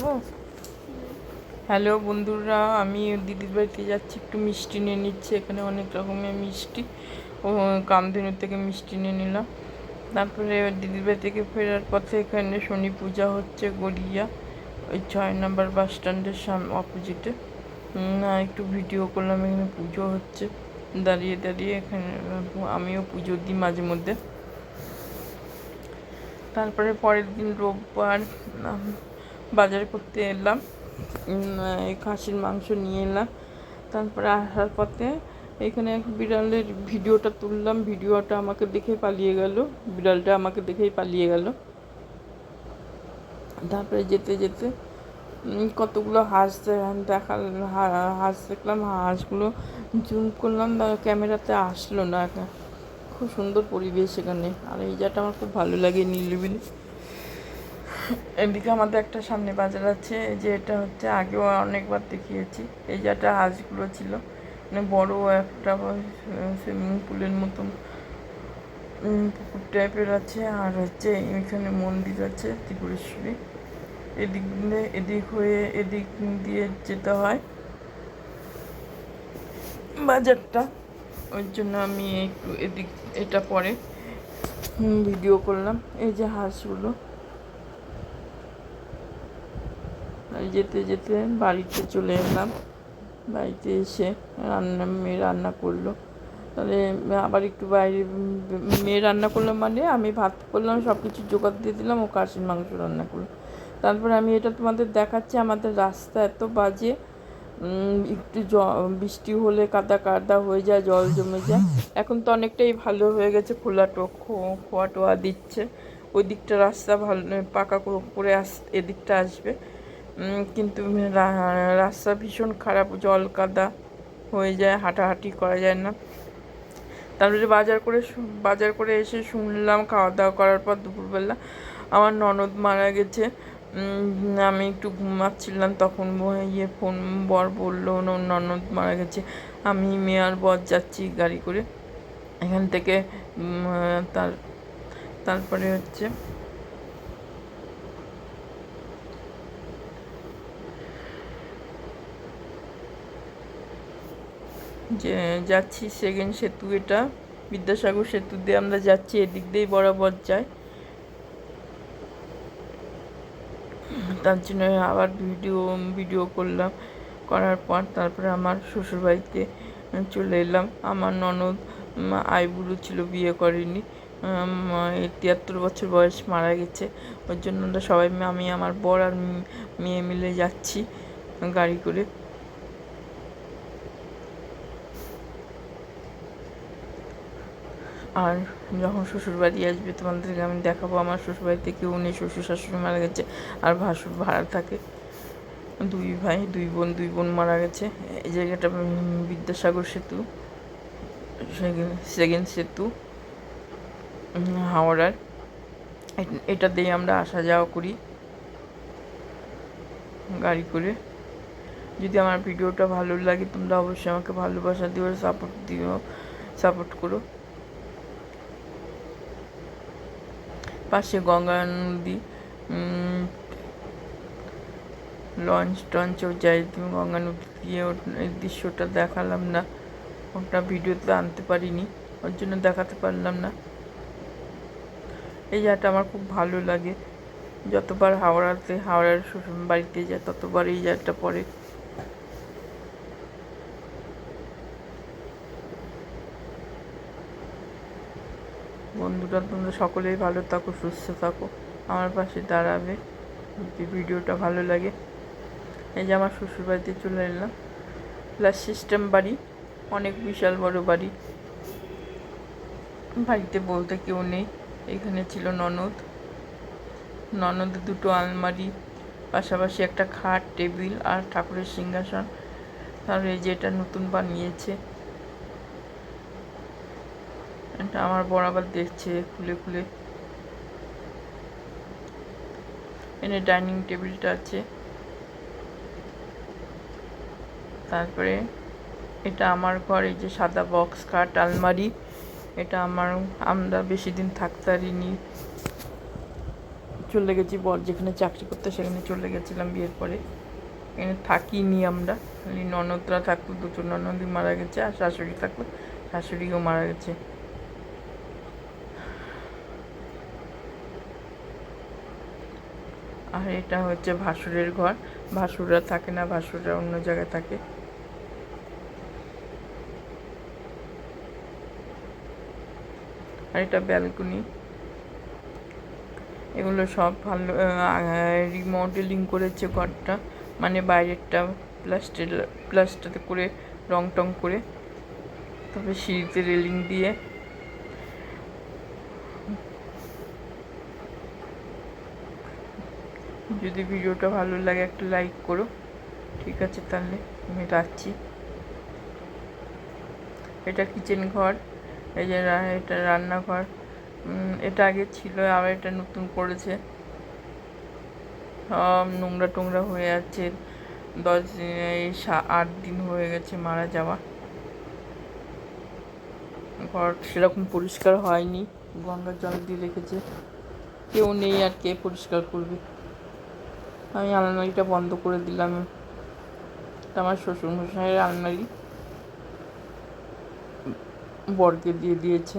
দেবো। হ্যালো বন্ধুরা, আমি দিদির বাড়িতে যাচ্ছি, একটু মিষ্টি নিয়ে নিচ্ছি। এখানে অনেক রকমের মিষ্টি, ও কামধেনু থেকে মিষ্টি নিয়ে নিলাম। তারপরে দিদির বাড়ি থেকে ফেরার পথে এখানে শনি পূজা হচ্ছে গড়িয়া, ওই 6 নম্বর বাস স্ট্যান্ডের অপোজিটে। একটু ভিডিও করলাম, এখানে পুজো হচ্ছে দাঁড়িয়ে দাঁড়িয়ে। এখানে আমিও পুজো দিই মাঝে মধ্যে। তারপরে পরের দিন রোববার বাজার করতে এলাম, এই খাসির মাংস নিয়ে এলাম। তারপরে আসার পথে এখানে এক বিড়ালের ভিডিওটা তুললাম, ভিডিওটা আমাকে দেখে পালিয়ে গেল, বিড়ালটা আমাকে দেখেই পালিয়ে গেল। তারপরে যেতে যেতে কতগুলো হাঁস দেখাল, হাঁস দেখলাম, হাঁসগুলো জুম করলাম, ক্যামেরাতে আসলো না। খুব সুন্দর পরিবেশ এখানে, আর এই জায়গাটা আমার খুব ভালো লাগে, নিরিবিলি। এদিকে আমাদের একটা সামনে বাজার আছে, যে এটা হচ্ছে আগেও অনেকবার দেখিয়েছি। এই জায়গাটা হাঁসগুলো ছিল, মানে বড় একটা সুইমিং পুলের মতন পুকুর টাইপের আছে। আর হচ্ছে এখানে মন্দির আছে ত্রিপুরেশ্বরী। এদিক হয়ে এদিক দিয়ে যেতে হয় বাজারটা, ওই জন্য আমি একটু এদিক এটা পরে ভিডিও করলাম। এই যে হাঁসগুলো, যেতে যেতে বাড়িতে চলে এলাম। বাড়িতে এসে মেয়ে রান্না করলো, তাহলে আবার একটু বাইরে মেয়ে রান্না করলাম, মানে আমি ভাত করলাম, সব কিছু জোগাড় দিয়ে দিলাম, ও খাসির মাংস রান্না করলো। তারপরে আমি এটা তোমাদের দেখাচ্ছি, আমাদের রাস্তা এত বাজে, একটু বৃষ্টি হলে কাদা কাদা হয়ে যায়, জল জমে যায়। এখন তো অনেকটাই ভালো হয়ে গেছে, খোলা খোয়া টোয়া দিচ্ছে। ওই দিকটা রাস্তা ভালো পাকা করে এদিকটা আসবে, কিন্তু রাস্তা ভীষণ খারাপ, জল কাদা হয়ে যায়, হাঁটাহাঁটি করা যায় না। তারপরে বাজার করে এসে শুনলাম, খাওয়া দাওয়া করার পর দুপুরবেলা আমার ননদ মারা গেছে। আমি একটু ঘুমাচ্ছিলাম, তখন বর বললো ননদ মারা গেছে। আমি মেয়ে আর বর যাচ্ছি গাড়ি করে এখান থেকে। তারপরে হচ্ছে যে যাচ্ছি সেকেন্ড সেতু, এটা বিদ্যাসাগর সেতু দিয়ে আমরা যাচ্ছি, এদিক দিয়েই বরাবর যাই। তার জন্য আবার ভিডিও করলাম, করার পর তারপরে আমার শ্বশুরবাড়িতে চলে এলাম। আমার ননদ আইবুড়ো ছিল, বিয়ে করেনি, 73 বছর বয়স, মারা গেছে। ওর জন্য আমরা সবাই, আমি আমার বর আর মেয়ে মিলে যাচ্ছি গাড়ি করে। আর যখন শ্বশুরবাড়ি আসবে তোমাদেরকে আমি দেখাবো। আমার শ্বশুরবাড়িতে কেউ নেই, শ্বশুর শাশুড়ি মারা গেছে, আর ভাসুর ভাড়া থাকে। 2 ভাই 2 বোন মারা গেছে। এই জায়গাটা বিদ্যাসাগর সেতু, সেকেন্ড সেতু হাওড়ার, এটা দিয়ে আমরা আসা যাওয়া করি গাড়ি করে। যদি আমার ভিডিওটা ভালো লাগে তোমরা অবশ্যই আমাকে ভালোবাসা দিও, সাপোর্ট করো। পাশে গঙ্গা নদী, লঞ্চ টঞ্চও যায়, তুমি গঙ্গা নদী দিয়ে এই দৃশ্যটা দেখালাম না, ওটা ভিডিওতে আনতে পারিনি, ওর জন্য দেখাতে পারলাম না। এই জায়গাটা আমার খুব ভালো লাগে, যতবার হাওড়ার শ্বশুর বাড়িতে যায় ততবার এই জায়গাটা পড়ে। বন্ধুরা, তোমরা সকলেই ভালো থাকো, সুস্থ থাকো, আমার পাশে দাঁড়াবে যদি ভিডিওটা ভালো লাগে। এই যে আমার শ্বশুরবাড়িতে চলে এলাম, প্লাস সিস্টেম বাড়ি, অনেক বিশাল বড় বাড়ি। বাড়িতে বলতে কেউ নেই, এখানে ছিল ননদ 2টো আলমারি, পাশাপাশি একটা খাট, টেবিল আর ঠাকুরের সিংহাসন। তারপরে এই যে এটা নতুন বানিয়েছে, এটা আমার বর আবার দেখছে খুলে খুলে। এখানে ডাইনিং টেবিলটা আছে। তারপরে এটা আমার ঘর, এই যে সাদা বক্স খাট, আলমারি, এটা আমরা বেশি দিন থাকতে পারিনি, চলে গেছি, বর যেখানে চাকরি করতে সেখানে চলে গেছিলাম বিয়ের পরে। এখানে থাকিনি আমরা, খালি ননদরা থাকতো, দুটো ননদই মারা গেছে, আর শাশুড়ি থাকতো, শাশুড়িও মারা গেছে। আর এটা হচ্ছে ভাসুরের ঘর, ভাসুররা থাকে না, ভাসুররা অন্য জায়গায় থাকে। আর এটা ব্যালকনি। এগুলো সব ভালো রিমডেলিং করেছে ঘরটা, মানে বাইরেরটা প্লাস্টার করে, রং টং করে, তবে সিঁড়িতে রেলিং দিয়ে। যদি ভিডিওটা ভালো লাগে একটা লাইক করো। ঠিক আছে, তাহলে আমি রাখছি। এটা কিচেন ঘর, এই যে এটা রান্নাঘর। এটা আগে ছিল, আবার এটা নতুন করেছে। সব নোংরা টোংরা হয়ে আছে, 8 দিন হয়ে গেছে মারা যাওয়া। ঘর সেরকম পরিষ্কার হয়নি, গঙ্গার জল দিয়ে রেখেছে, কেউ নেই আর কে পরিষ্কার করবে। আমি আলমারিটা বন্ধ করে দিলাম, আমার শ্বশুরমশাইয়ের আলমারি বরকে দিয়ে দিয়েছে।